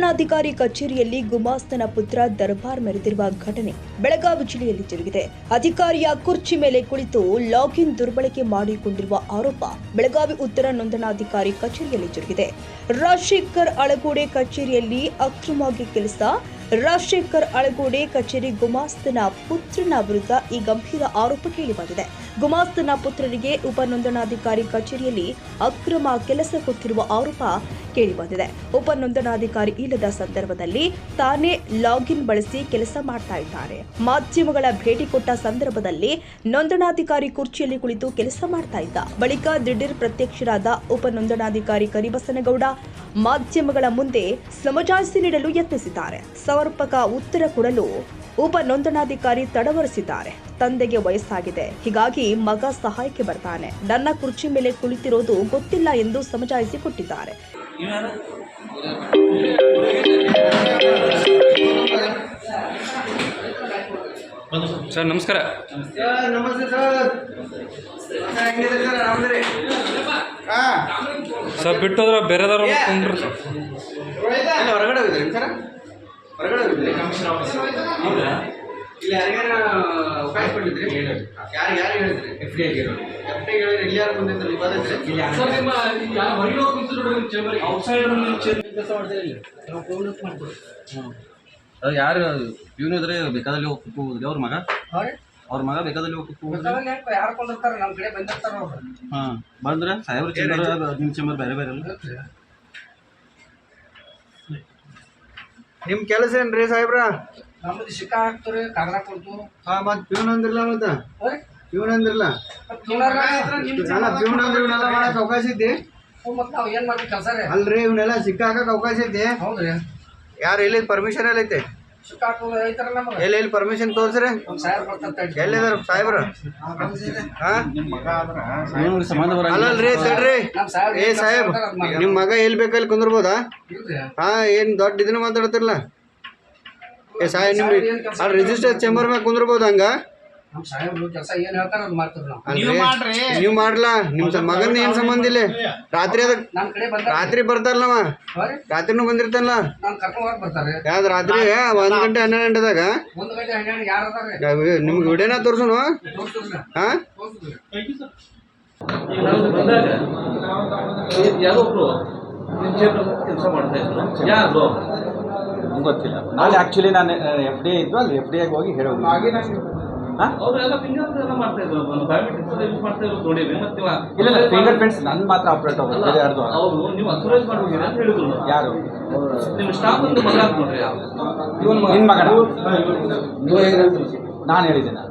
ನೋಂದಣಾಧಿಕಾರಿ ಕಚೇರಿಯಲ್ಲಿ ಗುಮಾಸ್ತನ ಪುತ್ರ ದರ್ಬಾರ್ ಮೆರೆದಿರುವ ಘಟನೆ ಬೆಳಗಾವಿ ಜಿಲ್ಲೆಯಲ್ಲಿ ಜರುಗಿದೆ. ಅಧಿಕಾರಿಯ ಕುರ್ಚಿ ಮೇಲೆ ಕುಳಿತು ಲಾಗಿನ್ ದುರ್ಬಳಕೆ ಮಾಡಿಕೊಂಡಿರುವ ಆರೋಪ ಬೆಳಗಾವಿ ಉತ್ತರ ನೋಂದಣಾಧಿಕಾರಿ ಕಚೇರಿಯಲ್ಲಿ ಜರುಗಿದೆ. ರಾಜಶೇಖರ್ ಅಳಗೋಡೆ ಕಚೇರಿಯಲ್ಲಿ ಅಕ್ರಮವಾಗಿ ಕೆಲಸ. ರಾಜಶೇಖರ್ ಅಳಗೋಡೆ ಕಚೇರಿ ಗುಮಾಸ್ತನ ಪುತ್ರನ ವಿರುದ್ಧ ಈ ಗಂಭೀರ ಆರೋಪ ಕೇಳಿಬಂದಿದೆ. ಗುಮಾಸ್ತನ ಪುತ್ರರಿಗೆ ಉಪ ನೋಂದಣಾಧಿಕಾರಿ ಕಚೇರಿಯಲ್ಲಿ ಅಕ್ರಮ ಕೆಲಸ ಕೊಟ್ಟಿರುವ ಆರೋಪ ಕೇಳಿಬಂದಿದೆ. ಉಪ ನೋಂದಣಾಧಿಕಾರಿ ಇಲ್ಲದ ಸಂದರ್ಭದಲ್ಲಿ ತಾನೇ ಲಾಗಿನ್ ಬಳಸಿ ಕೆಲಸ ಮಾಡ್ತಾ ಇದ್ದಾರೆ. ಮಾಧ್ಯಮಗಳ ಭೇಟಿ ಕೊಟ್ಟ ಸಂದರ್ಭದಲ್ಲಿ ನೋಂದಣಾಧಿಕಾರಿ ಕುರ್ಚಿಯಲ್ಲಿ ಕುಳಿತು ಕೆಲಸ ಮಾಡ್ತಾ ಇದ್ದ. ಬಳಿಕ ದಿಢೀರ್ ಪ್ರತ್ಯಕ್ಷರಾದ ಉಪ ನೋಂದಣಾಧಿಕಾರಿ ಕರಿಬಸನಗೌಡ ಮಾಧ್ಯಮಗಳ ಮುಂದೆ ಸಮಜಾಯಿಷಿ ನೀಡಲು ಯತ್ನಿಸಿದ್ದಾರೆ. ಸಮರ್ಪಕ ಉತ್ತರ ಕೊಡಲು ಉಪ ನೋಂದಣಾಧಿಕಾರಿ ತಡವರಿಸಿದ್ದಾರೆ. ತಂದೆಗೆ ವಯಸ್ಸಾಗಿದೆ, ಹೀಗಾಗಿ ಮಗ ಸಹಾಯಕ್ಕೆ ಬರ್ತಾನೆ, ನನ್ನ ಕುರ್ಚಿ ಮೇಲೆ ಕುಳಿತಿರೋದು ಗೊತ್ತಿಲ್ಲ ಎಂದು ಸಮಜಾಯಿಷಿ ಕೊಟ್ಟಿದ್ದಾರೆ. ಸರ್ ನಮಸ್ಕಾರ. ನಮಸ್ತೆ ಸರ್. ಸರ್ ಬಿಟ್ಟೋದ್ರ ಬೇರೆದವ್ರು ಕೊಂಡ್ರು ಸರ್. ಹೊರಗಡೆ ಹೋಗಿದ್ರಿ ಸರ್? ಹೊರಗಡೆ ಹೋಗಿದ್ರಿ ಕಮಿಷನ್ ಆಫೀಸ್ ಇಲ್ಲಿ ಯಾರಿಗಾರ ಅವಕಾಶ ಕೊಟ್ಟಿದ್ರಿ? ಯಾರು ಹೇಳಿದ್ರಿ? ಎಫ್ ಡಿ ಐ ಹೇಳಿದ್ರೆ ಇಲ್ಲಿ ಯಾರು ಬಂದಿದ್ರು? ನೀವು ಬಂದಿದ್ರಿ? ಯಾರು ಇವನು ಇದ್ರೆ ಬೇಕಾದಲ್ಲಿ ಹೋಗಿ ಕೂತ್ಕೋಬೋದ್ರಿ. ಅವ್ರ ಮಗ ಬೇಕಾದಲ್ಲಿ ಹೋಗಿ ಕೂತ್ಕೋಬೋದ್ರಿ. ಹಾಂ ಬಂದ್ರೆ ಸಾಹೇಬ್ರ ಚೇಂಬರ್ ನಿಮ್ಮ ಚೇಂಬರ್ ಬೇರೆ ಬೇರೆ ಅಲ್ಲ. ನಿಮ್ಮ ಕೆಲಸ ಏನ್ರಿ ಸಾಹೇಬ್ರ? ನಮ್ಮದು ಶಿಕ್ಕಾ ಹಾಕ್ತಾರೆ, ಕಾಗದ ಕೊಡ್ತು. ಹಾಂ ಮತ್ತೆ ಪ್ಯೂನ್ ಅಂದ್ರಲ್ಲ, ಮತ್ತೆ ಪ್ಯೂನ್ ಅಂದ್ರಲ್ಲ, ಪ್ಯೂನ್ ಅಂದ್ರೆ ಇವನ್ನೆಲ್ಲ ಮಾಡಕ್ಕೆ ಅವಕಾಶ ಐತಿ? ಮತ್ತೆ ನಾವು ಏನು ಮಾಡ್ತೀವಿ ಕೆಲಸ ರೀ? ಅಲ್ರಿ ಇವನ್ನೆಲ್ಲ ಸಿಕ್ಕ ಹಾಕಕ್ಕೆ ಅವಕಾಶ ಐತಿ? ಹೌದ್ರಿ. ಯಾರು ಎಲ್ಲಿ ಪರ್ಮಿಷನ್ ಎಲ್ಲ ಐತೆ? ಶಿಕ್ಕಾ ಹಾಕೋದು ಐತಾರಲ್ಲ ನಮಗೆ. ಎಲ್ಲಿ ಪರ್ಮಿಷನ್ ತೋರಿಸ್ರಿ? ನಮ್ಮ ಸಾಹೇಬ್ರು ಬರ್ತಾರೆ. ಎಲ್ಲಿದಾರ ಸಾಹೇಬ್ರ? ಸಂಬಂಧ ಬರ ಅಲ್ಲಲ್ರಿ ತಡ್ರಿ. ಏ ಸಾಹೇಬ್, ನಿಮ್ಮ ಮಗ ಎಲ್ಲಿ ಬೇಕಲ್ಲಿ ಕುಂದಿರ್ಬೋದಾ? ಹಾಂ ಏನು ದೊಡ್ಡ ಇದನ್ನ ಮಾತಾಡ್ತಿರಲ್ಲ. ಏ ಸಾಹೇಬ್ ನಿಮ್ಗೆ ಅಲ್ಲಿ ರಿಜಿಸ್ಟರ್ ಚೇಂಬರ್ ಮ್ಯಾಗ ಕುಂದಿರ್ಬೋದು ಹಂಗ? ನಮ್ಮ ಸಾಹೇಬ್ರು ಕೆಲಸ ಏನು ಹೇಳ್ತಾರೆ ಅದು ಮಾಡ್ತೀವಿ ನಾವು. ನೀವು ಮಾಡ್ಲಾ? ನಿಮ್ಮ ಮಗನ ಏನು ಸಂಬಂಧ ಇಲ್ಲ? ರಾತ್ರಿ ಅದಕ್ಕೆ ನಮ್ಮ ಕಡೆ ಬಂದ ರಾತ್ರಿ ಬರ್ತಾರಲ್ಲವ, ರಾತ್ರಿನೂ ಬಂದಿರ್ತಾನಲ್ಲ. ನಾನು ಕರ್ಕೊಂಡು ಹೋಗಿ ಬರ್ತಾರೆ. ಯಾವ್ದು ರಾತ್ರಿ 1 ಗಂಟೆ 12 ಗಂಟೆದಾಗ? 1 ಗಂಟೆ 12 ಯಾರು ಅದಾರೆ? ನಿಮ್ಗೆ ವಿಡಿಯೋನ ತೋರ್ಸೋನು? ಹಾಂ ಕೆಲಸ ಮಾಡ್ತಾ ಇದ್ರು. ಯಾರು ಗೊತ್ತಿಲ್ಲ. ನಾಳೆ ಆ್ಯಕ್ಚುಲಿ ನಾನು ಎಫ್ ಡಿ ಐ ಇದ್ದು ಅಲ್ಲಿ ಎಫ್ ಡಿ ಐಗೆ ಹೋಗಿ ಹೇಳೋದು. ಅವರೆಲ್ಲ ಫಿಂಗರ್ ಎಲ್ಲ ಮಾಡ್ತಾ ಇದ್ರು, ಬಯೋಮೆಟ್ರಿಕ್ಸ್ ಯೂಸ್ ಮಾಡ್ತಾ ಇರೋದು ನೋಡಿ. ಮತ್ತೆ ಇಲ್ಲ ಫಿಂಗರ್ ಪ್ರಿಂಟ್ಸ್ ನನ್ನ ಮಾತ್ರ ಆಪ್ರೇಟ್ ಆಗೋದು, ಬೇರೆ ಯಾರ್ದು ಅವರು ನೀವು ಅಥರೈಸ್ ಮಾಡ್ಬೋದಿಲ್ಲ ಅಂತ ಹೇಳಿದ್ರು. ಯಾರು? ನಿಮ್ಮ ಸ್ಟಾಫ್ ಒಂದು ಮಗ ಅಂತ ನೋಡ್ರಿ. ನಿನ್ನ ಮಗನ ನಾನು ಹೇಳಿದ್ದೇನೆ.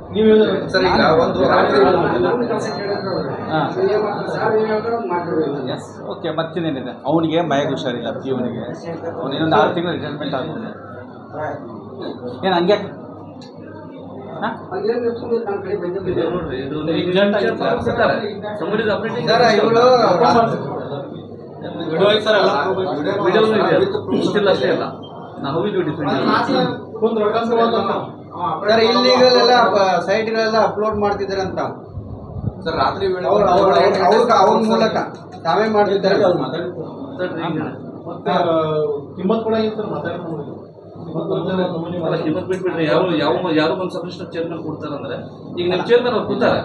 Yes okay. ಮತ್ತಿನೇನಿದೆ, ಅವನಿಗೆ ಮೈಗೆ ಹುಷಾರಿಲ್ಲ, ಇವನಿಗೆ. ಅವ್ನು ಇನ್ನೊಂದು 6 ತಿಂಗಳು ರಿಟೈರ್ಮೆಂಟ್ ಆಗ್ಬೋದು. ಏನು ಹಂಗೆ ನೋಡ್ರಿ, ಇದು ಸಂಬಂಧಿತ ಅಪ್ಡೇಟಿಂಗ್ ವಿಡಿಯೋ ಅಷ್ಟೇ ಅಲ್ಲ, ನಾವು ಇದು ಡಿಫ್ರೆಂಟ್. ಸರ್ ಇಲ್ಲಿಗಲ್ ಎಲ್ಲ ಸೈಟ್ಗಳೆಲ್ಲ ಅಪ್ಲೋಡ್ ಮಾಡ್ತಿದ್ದಾರೆ ಅಂತ ಸರ್. ರಾತ್ರಿ ಅವ್ರ ಮೂಲಕ ತಾವೇ ಮಾಡ್ತಿದ್ದಾರೆ. ಕಿಮ್ಮತ್ ಕೂಡ ಕಿಮ್ಮತ್ ಬಿಟ್ಬಿಟ್ರೆ ಯಾರು ಒಂದು ಸಬ್ಮಿಷನ್ ಚೇರ್ಮನ್ ಕೊಡ್ತಾರಂದ್ರೆ, ಈಗ ನಿಮ್ಮ ಚೇರ್ಮನ್ ಅವ್ರು ಕೂತಾರೆ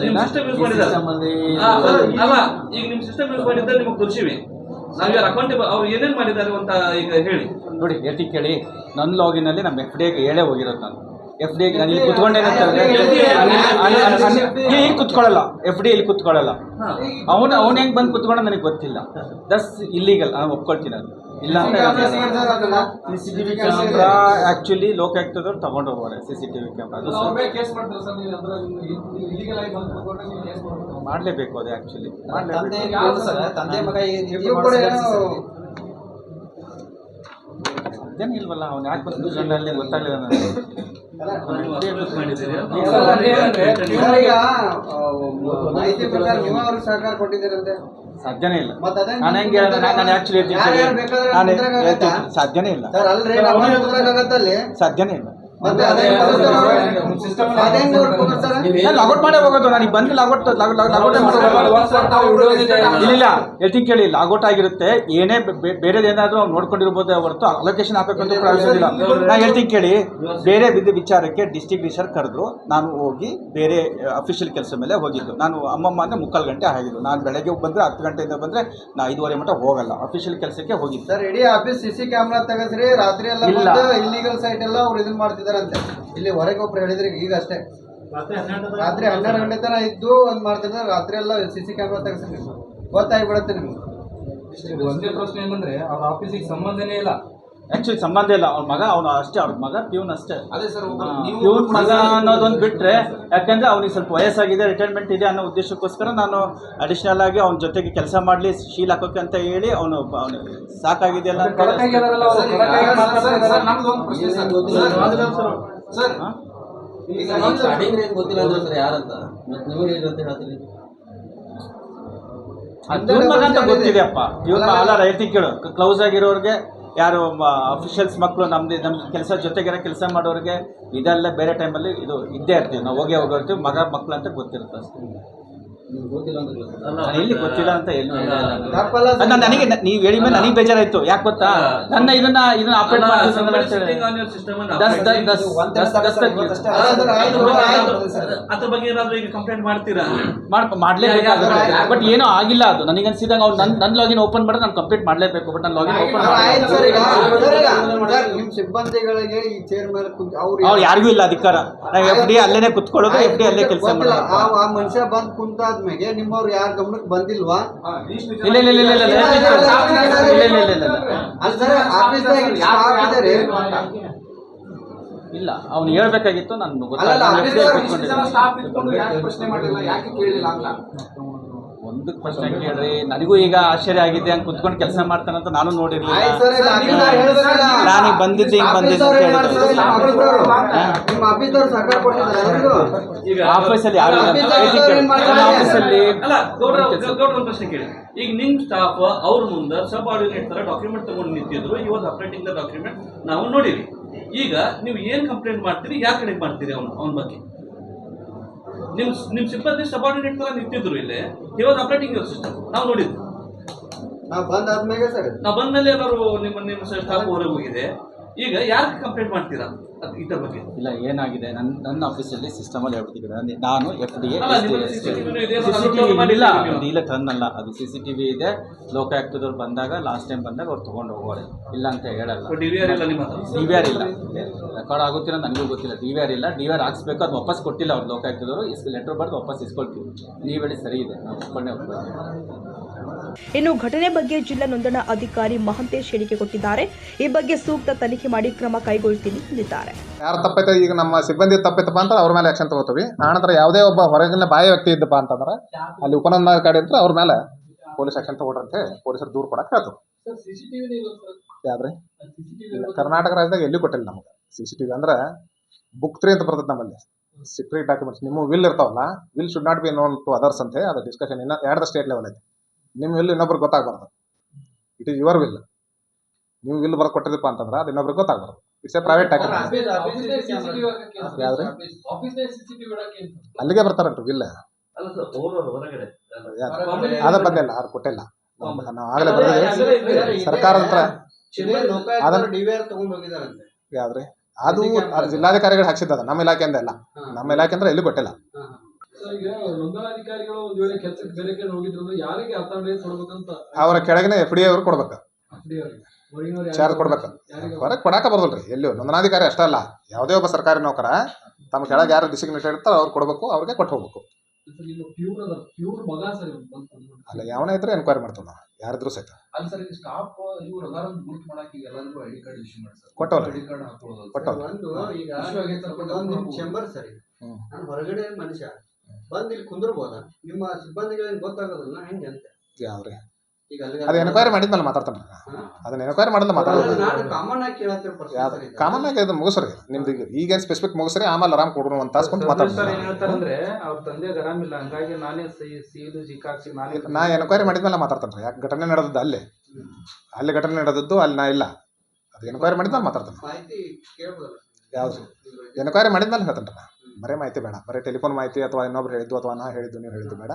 ನಿಮ್ಮ ಸಿಸ್ಟಮ್ ಯೂಸ್ ಮಾಡಿದ್ದಾರೆ ಅಲ್ಲ, ಈಗ ನಿಮ್ಮ ಸಿಸ್ಟಮ್ ಯೂಸ್ ಮಾಡಿದ್ದಾರೆ, ನಿಮಗೆ ತೋರಿಸಿವಿ ನಾವು ಯಾರು ಅಕೌಂಟೇಬಲ್ ಅವ್ರು ಏನೇನು ಮಾಡಿದ್ದಾರೆ ಅಂತ ಈಗ ಹೇಳಿ ನೋಡಿ. ಎತ್ತಿ ಕೇಳಿ, ನನ್ನ ಲಾಗಿನಲ್ಲಿ ನಮ್ಮ ಎಫ್ ಡಿ ಐಗೆ ಹೇಳೇ ಹೋಗಿರೋದು. ನಾನು ಎಫ್ ಡಿ ಐಗೆ ನಾನು ಇಲ್ಲಿ ಕುತ್ಕೊಂಡೇನೆ ಇಲ್ಲಿ ಕುತ್ಕೊಳ್ಳಲ್ಲ. ಎಫ್ ಡಿ ಇಲ್ಲಿ ಕುತ್ಕೊಳ್ಳಲ್ಲ. ಅವ್ನು ಹೆಂಗೆ ಬಂದು ಕುತ್ಕೊಂಡ ನನಗೆ ಗೊತ್ತಿಲ್ಲ. ದಸ್ ಇಲ್ಲಿಗಲ್, ನಾನು ಒಪ್ಕೊಳ್ತೀನಿ. ಅದು ಇಲ್ಲ ಅಂತ CCTV ಕ್ಯಾಮ್ರಾ ಆ್ಯಕ್ಚುಲಿ ಲೋಕಾಯುಕ್ತದವ್ರು ತಗೊಂಡು ಹೋಗೋರೆ. CCTV ಕ್ಯಾಮ್ರಾ ಮಾಡಲೇಬೇಕು. ಅದು ಆ್ಯಕ್ಚುಲಿ ಅದೇನು ಇಲ್ವಲ್ಲ. ಅವ್ನು ಯಾಕೆ ಬಂದು ಗಂಡಲ್ಲಿ ಗೊತ್ತಾಗಲಿಲ್ಲ ನನಗೆ. ಸಹಕಾರ ಕೊಟ್ಟಿದ್ದೀರಂತೆ? ಸಾಧ್ಯನೇ ಇಲ್ಲ. ನಾನು ಹೆಂಗೆ ನಾನು ಆ್ಯಕ್ಚುಲಿ ಸಾಧ್ಯನೇ ಇಲ್ಲ. ಸಾಧ್ಯನೇ ಇಲ್ಲ. ಮತ್ತೆ ಅದೇ ಹೆಂಗ್ ಅವ್ರು ಕುಂದಿರ್ತಾರೆ? ಲಾಗೌಟ್ ಮಾಡೇ ಹೋಗೋದು. ನನಗೆ ಬಂದು ಲಾಗೌಟ್ ಇಲ್ಲ ಹೇಳ್ತೀನಿ ಕೇಳಿ, ಲಾಗೌಟ್ ಆಗಿರುತ್ತೆ. ಏನೇ ಬೇರೆದು ಏನಾದರೂ ಅವ್ನು ನೋಡ್ಕೊಂಡಿರ್ಬೋದೇ ಹೊರತು ಅಲೋಕೇಶನ್ ಹಾಕಬೇಕಂತ ಪ್ರಾವಿಷನ್ ಇಲ್ಲ. ನಾನು ಹೇಳ್ತೀನಿ ಕೇಳಿ, ಬೇರೆ ವಿಚಾರಕ್ಕೆ ಡಿಸ್ಟ್ರಿಕ್ಟ್ ರಿಜಿಸ್ಟರ್ ಕರೆದ್ರು, ನಾನು ಹೋಗಿ ಬೇರೆ ಅಫಿಷಿಯಲ್ ಕೆಲಸ ಮೇಲೆ ಹೋಗಿದ್ದು. ನಾನು ಅಮ್ಮಮ್ಮ ಅಂದರೆ 3/4 ಗಂಟೆ ಆಗಿದ್ದು. ನಾನು ಬೆಳಗ್ಗೆ ಬಂದರೆ 10 ಗಂಟೆಯಿಂದ ಬಂದರೆ ನಾ 5:30 ಮಟ್ಟ ಹೋಗಲ್ಲ, ಅಫಿಷಿಯಲ್ ಕೆಲಸಕ್ಕೆ ಹೋಗಿದ್ದು. ಸರ್ ಇಡೀ ಆಫೀಸ್ CC ಕ್ಯಾಮ್ರಾ ತೆಗೆದ್ರಿ, ರಾತ್ರಿ ಎಲ್ಲ ಇಲ್ಲ. ಇಲ್ಲಿಗಲ್ ಸೈಟ್ ಎಲ್ಲ ಅವ್ರು ಇದನ್ನ ಮಾಡ್ತಿದಾರಂತೆ. ಇಲ್ಲಿ ಹೊರಗೆ ಒಬ್ರು ಹೇಳಿದ್ರಿ ಈಗ ಅಷ್ಟೇ, ರಾತ್ರಿ 12 ಗಂಟೆ ತನಕ ಇದ್ದು ಒಂದ್ ಮಾಡ್ತಿದ್ದಾರೆ. ರಾತ್ರಿ ಎಲ್ಲ CC ಕ್ಯಾಮ್ರಾ ತೆಗೆಸ್ರಿ, ಗೊತ್ತಾಗ್ಬಿಡುತ್ತೆ ನಿಮ್ಗೆ. ಒಂದೇ ಪ್ರಶ್ನೆ ಏನಂದ್ರೆ ಅವ್ರ ಆಫೀಸಿಗೆ ಸಂಬಂಧನೇ ಇಲ್ಲ. ಆ್ಯಕ್ಚುಲಿ ಸಂಬಂಧ ಇಲ್ಲ. ಅವ್ನ ಮಗ ಅವನು ಅಷ್ಟೇ, ಅವ್ರ ಮಗ ಪ್ಯೂನ್ ಅಷ್ಟೇ. ಅದೇ ಸರ್, ಪ್ಯೂನ್ ಮಗ ಅನ್ನೋದೊಂದು ಬಿಟ್ಟರೆ, ಯಾಕಂದರೆ ಅವನಿಗೆ ಸ್ವಲ್ಪ ವಯಸ್ಸಾಗಿದೆ, ರಿಟೈರ್ಮೆಂಟ್ ಇದೆ ಅನ್ನೋ ಉದ್ದೇಶಕ್ಕೋಸ್ಕರ ನಾನು ಅಡಿಷ್ನಲ್ ಆಗಿ ಅವನ ಜೊತೆಗೆ ಕೆಲಸ ಮಾಡಲಿ, ಶೀಲ್ ಹಾಕೋಕೆ ಅಂತ ಹೇಳಿ ಅವನು ಸಾಕಾಗಿದೆಯಲ್ಲ ಅಂತ ಪ್ಯೂನ್ ಮಗ ಅಂತ ಗೊತ್ತಿದೆ ಅಪ್ಪ. ಪ್ಯೂನ್ ಅಲ್ಲ, ಹೇಳ್ತೀನಿ ಕೇಳು, ಕ್ಲೌಸ್ ಆಗಿರೋರಿಗೆ, ಯಾರು ಅಫಿಷಿಯಲ್ಸ್ ಮಕ್ಕಳು, ನಮ್ದು ಕೆಲಸ ಜೊತೆಗೆ ಕೆಲಸ ಮಾಡೋರಿಗೆ ಇದೆಲ್ಲ ಬೇರೆ ಟೈಮಲ್ಲಿ ಇದು ಇದ್ದೇ ಇರ್ತೀವಿ, ನಾವು ಹೋಗಿರ್ತೀವಿ. ಮಕ್ಕಳು ಅಂತ ಗೊತ್ತಿರುತ್ತೆ ಅಷ್ಟೇ. ಎಲ್ಲಿ ಗೊತ್ತಿಲ್ಲ ಅಂತ ಏನು ನನಗೆ ನೀವು ಹೇಳಿ ಮೇಲೆ ನನಗೆ ಬೇಜಾರಾಯ್ತು. ಯಾಕೆ ಗೊತ್ತಾ, ಇದನ್ನ ಆಪರೇಟ್ ಅದ್ರ ಬಗ್ಗೆ ಏನಾದ್ರು ಈಗ ಕಂಪ್ಲೇಂಟ್ ಮಾಡ್ತೀರಾ? ಮಾಡ್ಲೇಬೇಕಾಗುತ್ತೆ. ಬಟ್ ಏನೂ ಆಗಿಲ್ಲ. ಅದು ನನಗೆ ಅನ್ಸಿದಂಗ ಅವ್ನು ನನ್ನ ಲಾಗಿನ್ ಓಪನ್ ಮಾಡಿದ್ರೆ ನಾನು ಕಂಪ್ಲೀಟ್ ಮಾಡಲೇಬೇಕು. ಬಟ್ ನಾನು ಲಾಗಿನ್ ಓಪನ್ ನಿಮ್ ಸಿಬ್ಬಂದಿಗಳಿಗೆ ಈ ಚೇರ್ ಮೇಲೆ ಅವ್ರು ಯಾರಿಗೂ ಇಲ್ಲ ಅಧಿಕಾರ. ನಾವು FD ಅಲ್ಲೇನೆ ಕುತ್ಕೊಳ್ಳೋದು, FD ಅಲ್ಲೇ ಕೆಲಸ ಮಾಡೋದು. ಆ ಮನುಷ್ಯ ಬಂದ್ ಕುಂತಾದ್ಮೇಲೆ ನಿಮ್ಮವ್ರು ಯಾರ ಗಮನಕ್ಕೆ ಬಂದಿಲ್ವಾ? ಇಲ್ಲ ಇಲ್ಲ, ಅವ್ನು ಹೇಳ್ಬೇಕಾಗಿತ್ತು. ನಾನು ಒಂದಕ್ಕೆ ಪ್ರಶ್ನೆ ಕೇಳ್ರಿ. ನನಗೂ ಈಗ ಆಶ್ಚರ್ಯ ಆಗಿದೆ, ಹಂಗೆ ಕುತ್ಕೊಂಡು ಕೆಲಸ ಮಾಡ್ತಾನಂತ ನಾನು ನೋಡಿರ್ಲಿಲ್ಲ. ನಾನೀಗ ಬಂದಿದ್ದೆ ಹಿಂಗೆ ಬಂದಿದ್ದೆ ಆಫೀಸಲ್ಲಿ ಯಾರು ಆಫೀಸಲ್ಲಿ ಅಲ್ಲ, ಗೌಡ್ರ ಒಂದು ಪ್ರಶ್ನೆ ಕೇಳಿ. ಈಗ ನಿಮ್ ಸ್ಟಾಫ್ ಅವ್ರ ಮುಂದೆ ಸಬ್ ಆರ್ಡಿನೇಟ್ ತರ ಡಾಕ್ಯುಮೆಂಟ್ ತಗೊಂಡು ನಿಂತಿದ್ರು, ಈ ವಾಸ್ ಅಪ್ಡೇಟಿಂಗ್ ದ ಡಾಕ್ಯುಮೆಂಟ್ ನಾವು ನೋಡಿರಿ. ಈಗ ನೀವು ಏನ್ ಕಂಪ್ಲೇಂಟ್ ಮಾಡ್ತೀರಿ, ಯಾಕೆ ಕಡೆ ಮಾಡ್ತೀರಿ ಅವನ ಬಗ್ಗೆ? ನಿಮ್ ಸಿಬ್ಬಂದಿ ಸಬಾರ್ಡಿನೇಟ್ ತರ ನಿಂತಿದ್ರು ಇಲ್ಲಿ, he was updating your system, ನಾವು ನೋಡಿದ್ವಿ. ನಾವು ಬಂದ್ಮೇಲೆ ಎಲ್ಲರೂ ನಿಮ್ಮ ಸ್ಟಾಫ್ ಹೊರಗೆ ಹೋಗಿದೆ. ಈಗ ಯಾರಿಗೆ ಕಂಪ್ಲೇಂಟ್ ಮಾಡ್ತೀರಾ ಇದ್ರ ಬಗ್ಗೆ? ಇಲ್ಲ, ಏನಾಗಿದೆ, ನನ್ನ ಆಫೀಸಲ್ಲಿ ಸಿಸ್ಟಮಲ್ಲಿ ಹೇಳ್ಬಿಟ್ಟಿದ್ದಾರೆ. ನಾನು FD ಇಲ್ಲ ತನ್ನಲ್ಲ, ಅದು CCTV ಇದೆ. ಲೋಕಾಯುಕ್ತದವ್ರು ಬಂದಾಗ, ಲಾಸ್ಟ್ ಟೈಮ್ ಬಂದಾಗ ಅವ್ರು ತೊಗೊಂಡು ಹೋಗೋರೆ, ಇಲ್ಲ ಅಂತ ಹೇಳಲ್ಲ. DVR ಇಲ್ಲ, ನಿಮ್ಮ ಹತ್ರ DVR ಇಲ್ಲ. ರೆಕಾರ್ಡ್ ಆಗುತ್ತಿಲ್ಲ, ನನಗೂ ಗೊತ್ತಿಲ್ಲ. DVR ಇಲ್ಲ, DVR ಹಾಕ್ಸ್ಬೇಕು. ಅದು ವಾಪಸ್ ಕೊಟ್ಟಿಲ್ಲ ಅವ್ರು ಲೋಕಾಯುಕ್ತದವರು. ಲೆಟರ್ ಬರೆದು ವಾಪಸ್ ಇಸ್ಕೊಳ್ತೀವಿ. ನೀವು ಹೇಳಿ ಸರಿ ಇದೆ, ನಾವು ಒಪ್ಕೊಂಡೇ ಹೋಗ್ತೀವಿ. ಇನ್ನು ಘಟನೆ ಬಗ್ಗೆ ಜಿಲ್ಲಾ ನೋಂದಣಾ ಅಧಿಕಾರಿ ಮಹಂತೇಶ್ ಹೇಳಿಕೆ ಕೊಟ್ಟಿದ್ದಾರೆ. ಈ ಬಗ್ಗೆ ಸೂಕ್ತ ತನಿಖೆ ಮಾಡಿ ಕ್ರಮ ಕೈಗೊಳ್ತೀನಿ ಎಂದಿದ್ದಾರೆ. ಯಾರು ತಪ್ಪೈತೆ, ಈಗ ನಮ್ಮ ಸಿಬ್ಬಂದಿ ತಪ್ಪೈತಪ್ಪ ಅಂತ ಅವ್ರ ಮೇಲೆ ಆಕ್ಷನ್ ತಗೋತೀವಿ. ಆನಂತರ ಯಾವುದೇ ಒಬ್ಬ ಹೊರಗಿನ ಬಾಹ್ಯ ವ್ಯಕ್ತಿ ಇದ್ದಪ್ಪ ಅಂತಂದ್ರೆ ಅಲ್ಲಿ ಉಪನೋಂದಣಾಧಿಕಾರಿ ಅಂತ ಅವ್ರ ಮೇಲೆ ಪೊಲೀಸ್ ಆಕ್ಷನ್ ತಗೊಳ್ರಂತೆ ಪೊಲೀಸರು ದೂರು ಕೊಡಕ್ಕೆ ಹೇಳ್ತು. ಯಾವ್ದ್ರಿ ಕರ್ನಾಟಕ ರಾಜ್ಯದಾಗ ಎಲ್ಲಿ ಕೊಟ್ಟಿಲ್ಲ ನಮ್ಗೆ CCTV. ಅಂದ್ರೆ ಬುಕ್ 3 ಅಂತ ಬರ್ತದೆ ನಮ್ಮಲ್ಲಿ, ಸೀಕ್ರೆಟ್ ಡಾಕ್ಯುಮೆಂಟ್ಸ್. ನಿಮ್ಮ ವಿಲ್ ಇರ್ತಾವಲ್ಲ, will should not be known to others ಅಂತೆ. ಅದು ಡಿಸ್ಕಷನ್ ಇನ್ನು 2 ಸ್ಟೇಟ್ ಲೆವೆಲ್ ಐತೆ. ನಿಮ್ಮ ವಿಲ್ ಇನ್ನೊಬ್ರಿಗೆ ಗೊತ್ತಾಗಬಾರ್ದು. It is your will. ನೀವು ವಿಲ್ ಬರೆದು ಕೊಟ್ಟಿರಪ್ಪ ಅಂತಂದ್ರೆ ಅದು ಇನ್ನೊಬ್ರಿಗೆ ಗೊತ್ತಾಗಬಾರ್ದು. It's a private document. ಯಾವ್ದ್ರಿ ಅಲ್ಲಿಗೆ ಬರ್ತಾರಂಟ್ರಿ ವಿಲ್. ಅದ ಬಂದಿಲ್ಲ, ಅವ್ರು ಕೊಟ್ಟಿಲ್ಲ. ನಾವು ಆಗಲೇ ಬರ್ತೀವಿ ಸರ್ಕಾರದ ಹತ್ರ. ಯಾವ್ದ್ರಿ ಅದು ಜಿಲ್ಲಾಧಿಕಾರಿಗಳು ಹಾಕ್ಸಿದ್ದದ, ನಮ್ಮ ಇಲಾಖೆಯಿಂದ ಇಲ್ಲ. ನಮ್ಮ ಇಲಾಖೆಯಿಂದ ಎಲ್ಲಿ ಕೊಟ್ಟಿಲ್ಲ. ನೋಂದಣಾಧಿಕಾರಿಗಳು ಒಂದು ವೇಳೆ ಕೆಲಸಕ್ಕೆ ಬೇರೆ ಕಡೆ ಹೋಗಿದ್ರು ಯಾರಿಗೆ ಅಥಾರಿಟಿ ಕೊಡ್ಬೇಕಂತ ಅವರ ಕೆಳಗಿನ FD ಅವ್ರು ಕೊಡ್ಬೇಕು, ಚಾರ್ಜ್ ಕೊಡ್ಬೇಕು. ಹೊರಗೆ ಕೊಡಾಕ ಬರೋದಿಲ್ರಿ ಎಲ್ಲೂ. ನೋಂದಣಾಧಿಕಾರಿ ಅಷ್ಟೇ ಅಲ್ಲ, ಯಾವುದೇ ಒಬ್ಬ ಸರ್ಕಾರಿ ನೌಕರ ತಮ್ಮ ಕೆಳಗೆ ಯಾರು ಡಿಸಿಗ್ನೇಟೆಡ್ ಇರ್ತಾರೋ ಅವ್ರು ಕೊಡಬೇಕು, ಅವ್ರಿಗೆ ಕೊಟ್ಟು ಹೋಗ್ಬೇಕು. ಅಲ್ಲ, ಯಾವನೇ ಇದ್ರೆ ಎನ್ಕ್ವೈರಿ ಮಾಡ್ತೀವಿ ನಾವು, ಯಾರಿದ್ರು ಸಹಿತ. ಚೇಂಬರ್ ಸರಿ, ನಾನು ಹೊರಗಡೆ ಮನುಷ್ಯ ಬಂದು ಇಲ್ಲಿ ಕುಂದ್ರಬೋದ, ನಿಮ್ಮ ಸಿಬ್ಬಂದಿಗಳಿಗೆ ಗೊತ್ತಾಗೋದಿಲ್ಲ ಹೆಂಗೆ ಅಂತ. ಯಾವ್ರಿ ಅದು ಎನ್ಕ್ವೈರಿ ಮಾಡಿದ್ಮೇಲೆ ಮಾತಾಡ್ತಾನೆ. ಅದನ್ನ ಎನ್ಕ್ವೈರಿ ಮಾಡಿದ್ಮೇಲೆ ಮಾತಾಡೋದು ಕಾಮನ್ ಆಗಿ ಕೇಳತ್ತಿರ. ಕಾಮನ್ ಆಗಿ ಇದು ಮುಗಿಸ್ರಿ, ನಿಮ್ದು ಈಗೇನು ಸ್ಪೆಸಿಫಿಕ್ ಮುಗಿಸ್ರಿ, ಆಮೇಲೆ ಆರಾಮ್ ಕೊಡ್ರು ಒಂದು ತಾಸು ಕುಂತು ಮಾತಾಡ್ತಾರೆ. ಏನ್ ಹೇಳ್ತಾರಂದ್ರೆ ಅವ್ರ ತಂದೆಗೆ ಆರಾಮಿಲ್ಲ, ಹಂಗಾಗಿ ನಾನೇ ಸೀಲು ಜಿಕಾಕ್ಸಿ ನಾ ಎನ್ಕ್ವೈರಿ ಮಾಡಿದ್ಮೇಲೆ ಮಾತಾಡ್ತಾನೆ. ಯಾಕೆ ಘಟನೆ ನಡೆದದ್ದು ಅಲ್ಲಿ ಘಟನೆ ನಡೆದದ್ದು ಅಲ್ಲಿ ನಾ ಇಲ್ಲ. ಅದು ಎನ್ಕ್ವೈರಿ ಮಾಡಿದ್ಮೇಲೆ ಮಾತಾಡ್ತಾನೆ. ಮಾಹಿತಿ ಕೇಳ್ಬೋದಲ್ಲ. ಯಾವುದು ಎನ್ಕ್ವೈರಿ ಮಾಡಿದ್ಮೇಲೆ ಹೇಳ್ತೇನೆ ರೀ ಬರೀ ಮಾಹಿತಿ ಬೇಡ ಬರೀ ಟೆಲಿಫೋನ್ ಮಾಹಿತಿ ಅಥವಾ ಇನ್ನೊಬ್ರು ಹೇಳಿದ್ದು ಅಥವಾ ನಾ ಹೇಳಿದ್ದು ನೀವು ಹೇಳಿದ್ದು ಬೇಡ